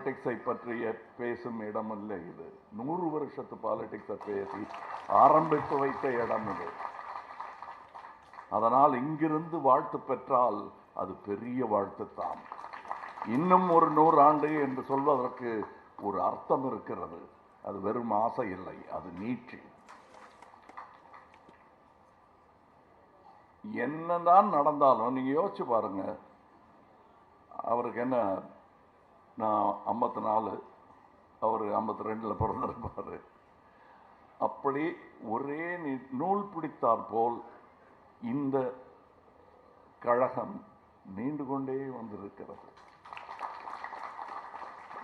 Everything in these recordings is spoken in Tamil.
பாலிடிக்ஸை பற்றிய பேசும் இடமல்ல இது. 100 வருஷத்து பாலிடிக்ஸை பேசி ஆரம்பித்து வைத்த இடம் இது. அதனால் இங்கிருந்து வாழ்த்து பெற்றால் அது பெரிய வாழ்த்து தான். இன்னும் ஒரு 100 ஆண்டு என்று சொல்வதற்கு ஒரு அர்த்தம் இருக்கிறது. அது வெறும் ஆசை இல்லை, அது நீட்சி. என்னதான் நடந்தாலும் நீங்க யோசிச்சு பாருங்க, அவருக்கு என்ன, நான் 54, அவர் 52 பிறந்திருப்பாரு. அப்படி ஒரே நூல் பிடித்தார் போல் இந்த கழகம் நீண்டு கொண்டே வந்திருக்கிறது.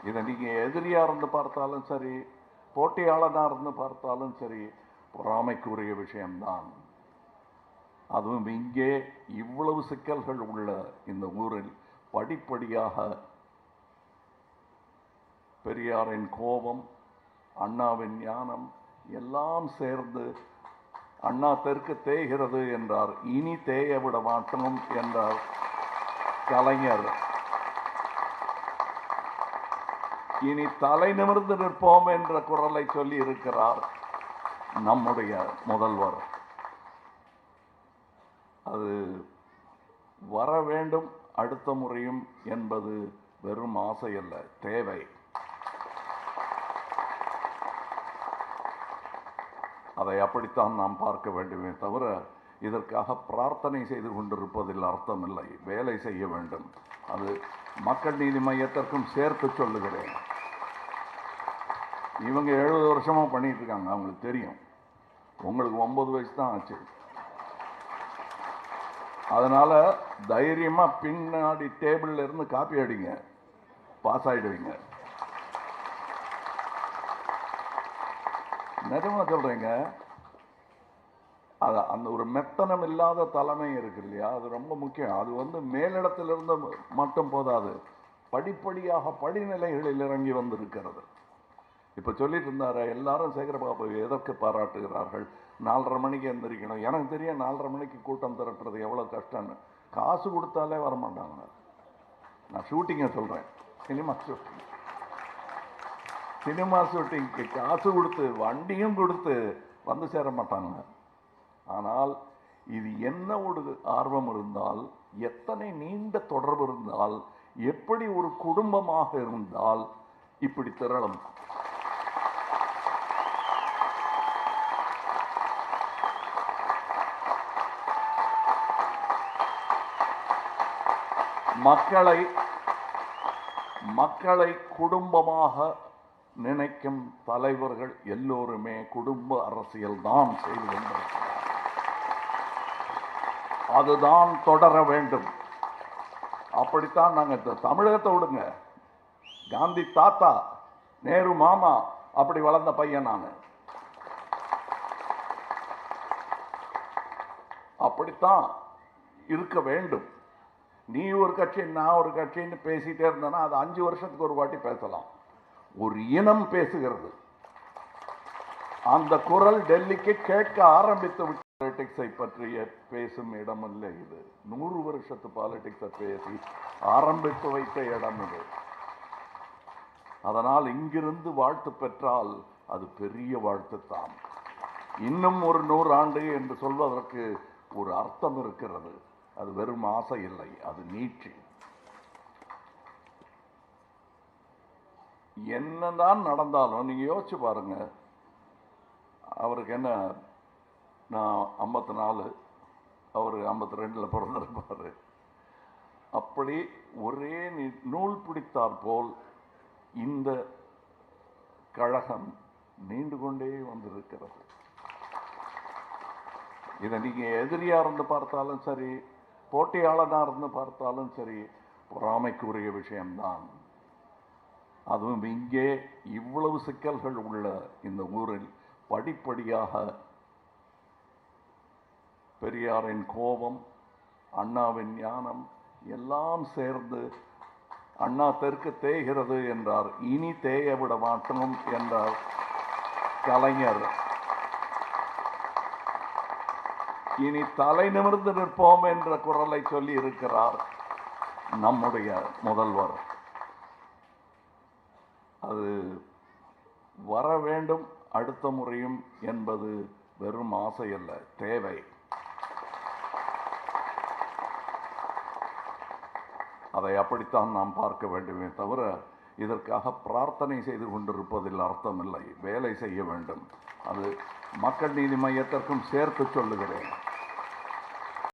இதை நீங்க எதிரியா இருந்து பார்த்தாலும் சரி, போட்டியாளனா இருந்து பார்த்தாலும் சரி, பொறாமைக்குரிய விஷயம்தான். அதுவும் இங்கே இவ்வளவு சிக்கல்கள் உள்ள இந்த ஊரில் படிப்படியாக பெரியாரின் கோபம், அண்ணாவின் ஞானம் எல்லாம் சேர்ந்து, அண்ணா தெற்கு தேய்கிறது என்றார், இனி தேய விட மாட்டோம் என்றார் கலைஞர். இனி தலை நிமிர்ந்து நிற்போம் என்ற குரலை சொல்லி இருக்கிறார் நம்முடைய முதல்வர். அது வர வேண்டும் அடுத்த முறையும் என்பது வெறும் ஆசை அல்ல, தேவை. அதை அப்படித்தான் நாம் பார்க்க வேண்டுமே தவிர இதற்காக பிரார்த்தனை செய்து கொண்டிருப்பதில் அர்த்தமில்லை. வேலை செய்ய வேண்டும். அது மக்கள் நீதி மையத்திற்கும் சேர்த்து சொல்லுகிறேன். இவங்க 70 வருஷமா பண்ணிட்டு இருக்காங்க, அவங்களுக்கு தெரியும். உங்களுக்கு 9 வயசு தான் ஆச்சு. அதனால தைரியமா பின்னாடி டேபிள்ல இருந்து காப்பி அடிங்க, பாஸ் ஆயிடுவீங்க. நிஜமா சொல்றேங்க. அந்த ஒரு மெத்தனம் இல்லாத தலைமை இருக்கு இல்லையா, அது ரொம்ப முக்கியம். அது மேலிடத்திலிருந்து மட்டும் போதாது, படிப்படியாக படிநிலைகளில் இறங்கி வந்திருக்கிறது. இப்ப சொல்லிட்டு இருந்தாரு, எல்லாரும் சேகரபாபு எதற்கு பாராட்டுகிறார்கள், 4:30 மணிக்கு எந்திரிக்கணும். எனக்கு தெரியும் 4:30 மணிக்கு கூட்டம் திரட்டுறது எவ்வளவு கஷ்டம்னு. காசு கொடுத்தாலே வரமாட்டாங்க. நான் ஷூட்டிங்க சொல்றேன், சினிமா ஷூட்டிங்க்கு காசு கொடுத்து வண்டியும் கொடுத்து வந்து சேர மாட்டாங்க. ஆனால் இது என்ன ஒரு ஆர்வம் இருந்தால், எத்தனை நீண்ட தொடர்பு இருந்தால், எப்படி ஒரு குடும்பமாக இருந்தால் இப்படி திரளும். மக்களை குடும்பமாக நினைக்கும் தலைவர்கள் எல்லோருமே குடும்ப அரசியல் தான் செய்து கொண்டிருக்கிறார். அதுதான் தொடர வேண்டும். அப்படித்தான் நாங்க தமிழகத்தை விடுங்க, காந்தி தாத்தா, நேரு மாமா அப்படி வளர்ந்த பையன் நான். அப்படித்தான் இருக்க வேண்டும். நீ ஒரு கட்சி நான் ஒரு கட்சின்னு பேசிட்டே இருந்தேன்னா அது 5 வருஷத்துக்கு ஒரு வாட்டி பேசலாம். ஒரு இனம் பேசுகிறது, அந்த குரல் டெல்லிக்கு கேட்க ஆரம்பித்து விட்டு. பாலிடிக்ஸை பற்றிய பேசும் இடமல்ல இது. 100 வருஷத்து பாலிடிக்ஸை பேசி ஆரம்பித்து வைத்த இடம் இது. அதனால் இங்கிருந்து வாழ்த்து பெற்றால் அது பெரிய வாழ்த்து தான். இன்னும் ஒரு 100 ஆண்டு என்று சொல்வதற்கு ஒரு அர்த்தம் இருக்கிறது. அது வெறும் ஆசை இல்லை, அது நீட்சி. என்னதான் நடந்தாலும் நீங்க யோசிச்சு பாருங்க, அவருக்கு என்ன, நான் 54, அவர் 52 பிறந்திருப்பாரு. அப்படி ஒரே நூல் பிடித்தார் போல் இந்த கழகம் நீண்டு கொண்டே வந்திருக்கிறது. இதை நீங்க எதிரியா இருந்து பார்த்தாலும் சரி, போட்டியாளனா இருந்து பார்த்தாலும் சரி, பொறாமைக்குரிய விஷயம்தான். அதுவும் இங்கே இவ்வளவு சிக்கல்கள் உள்ள இந்த ஊரில் படிப்படியாக பெரியாரின் கோபம், அண்ணாவின் ஞானம் எல்லாம் சேர்ந்து, அண்ணா தெற்கு தேய்கிறது என்றார், இனி தேய விட மாட்டோம் என்றார் கலைஞர். இனி தலை நிமிர்ந்து நிற்போம் என்ற குரலை சொல்லி இருக்கிறார் நம்முடைய முதல்வர். அது வர வேண்டும் அடுத்த முறையும் என்பது வெறும் ஆசை அல்ல, தேவை. அதை அப்படித்தான் நாம் பார்க்க வேண்டுமே தவிர இதற்காக பிரார்த்தனை செய்து கொண்டிருப்பதில் அர்த்தமில்லை. வேலை செய்ய வேண்டும். அது மக்கள் நீதி மையத்திற்கும் சேர்த்து சொல்லுகிறேன்.